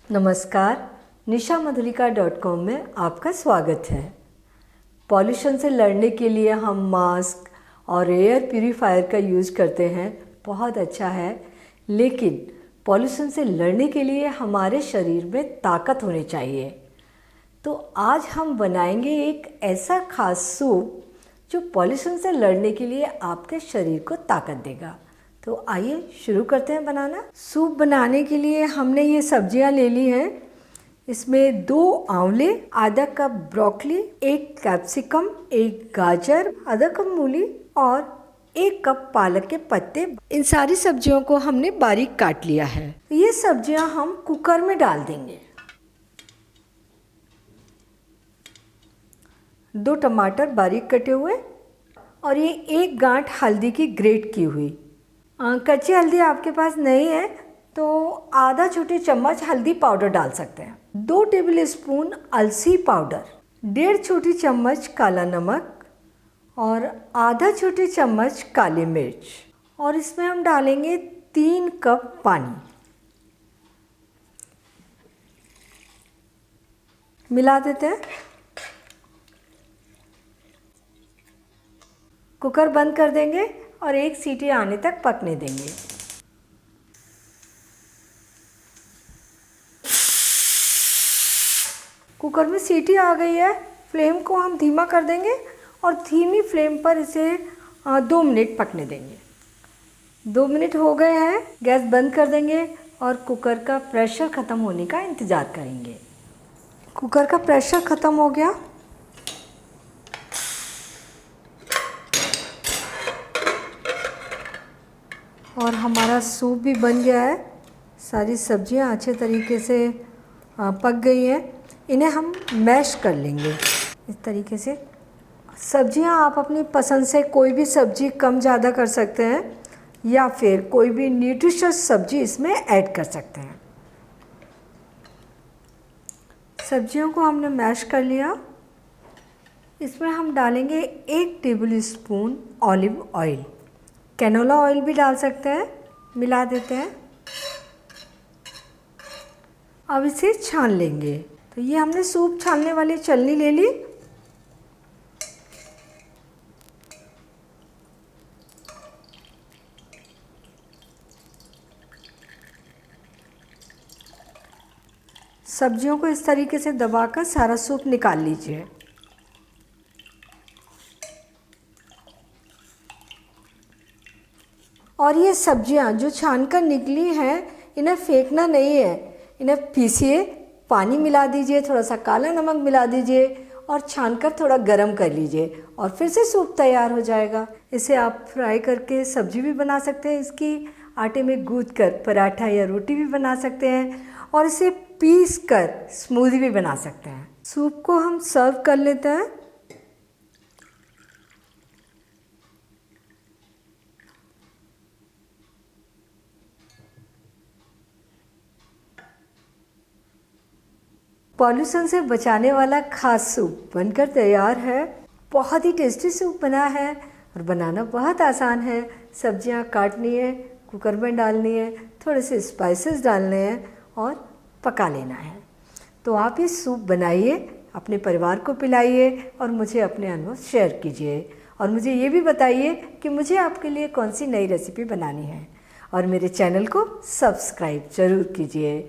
नमस्कार, nishammadhulika.com में आपका स्वागत है। पॉल्यूशन से लड़ने के लिए हम मास्क और एयर प्यूरीफायर का यूज़ करते हैं, बहुत अच्छा है। लेकिन पॉल्यूशन से लड़ने के लिए हमारे शरीर में ताकत होनी चाहिए। तो आज हम बनाएंगे एक ऐसा खास सूप जो पॉल्यूशन से लड़ने के लिए आपके शरीर को ताकत देगा। तो आइए शुरू करते हैं बनाना। सूप बनाने के लिए हमने ये सब्जियां ले ली हैं। इसमें 2 आंवले, आधा कप ब्रोकली, 1 कैप्सिकम, 1 गाजर, आधा कप मूली और 1 कप पालक के पत्ते। इन सारी सब्जियों को हमने बारीक काट लिया है। ये सब्जियां हम कुकर में डाल देंगे। 2 टमाटर बारीक कटे हुए और ये 1 गांठ हल्दी की ग्रेट की हुई। कच्ची हल्दी आपके पास नहीं है तो आधा छोटी चम्मच हल्दी पाउडर डाल सकते हैं। 2 टेबल स्पून अलसी पाउडर, 1.5 छोटी चम्मच काला नमक और आधा छोटी चम्मच काली मिर्च। और इसमें हम डालेंगे 3 कप पानी। मिला देते हैं। कुकर बंद कर देंगे और 1 सीटी आने तक पकने देंगे। कुकर में सीटी आ गई है। फ्लेम को हम धीमा कर देंगे और धीमी फ्लेम पर इसे 2 मिनट पकने देंगे। 2 मिनट हो गए हैं। गैस बंद कर देंगे और कुकर का प्रेशर ख़त्म होने का इंतज़ार करेंगे। कुकर का प्रेशर ख़त्म हो गया। और हमारा सूप भी बन गया है। सारी सब्जियां अच्छे तरीके से पक गई हैं। इन्हें हम मैश कर लेंगे इस तरीके से। सब्जियां आप अपनी पसंद से कोई भी सब्जी कम ज़्यादा कर सकते हैं या फिर कोई भी न्यूट्रिशियस सब्जी इसमें ऐड कर सकते हैं। सब्जियों को हमने मैश कर लिया। इसमें हम डालेंगे 1 tablespoon olive oil. Canola oil भी डाल सकते हैं। मिला देते हैं। अब इसे छान लेंगे। तो ये हमने सूप छानने वाली छलनी ले ली। सब्जियों को इस तरीके से दबाकर सारा सूप निकाल लीजिए। और ये सब्जियां जो छानकर निकली हैं, इन्हें फेंकना नहीं है। इन्हें पीसिए, पानी मिला दीजिए, थोड़ा सा काला नमक मिला दीजिए और छानकर थोड़ा गरम कर लीजिए और फिर से सूप तैयार हो जाएगा। इसे आप फ्राई करके सब्जी भी बना सकते हैं। इसकी आटे में गूंथकर पराठा या रोटी भी बना सकते हैं और इसे पीस कर स्मूदी भी बना सकते हैं। सूप को हम सर्व कर लेते हैं। पॉल्यूशन से बचाने वाला खास सूप बनकर तैयार है। बहुत ही टेस्टी सूप बना है और बनाना बहुत आसान है। सब्जियां काटनी है, कुकर में डालनी है, थोड़े से स्पाइसेस डालने हैं और पका लेना है। तो आप ये सूप बनाइए, अपने परिवार को पिलाइए और मुझे अपने अनुभव शेयर कीजिए। और मुझे ये भी बताइए कि मुझे आपके लिए कौन सी नई रेसिपी बनानी है। और मेरे चैनल को सब्सक्राइब ज़रूर कीजिए।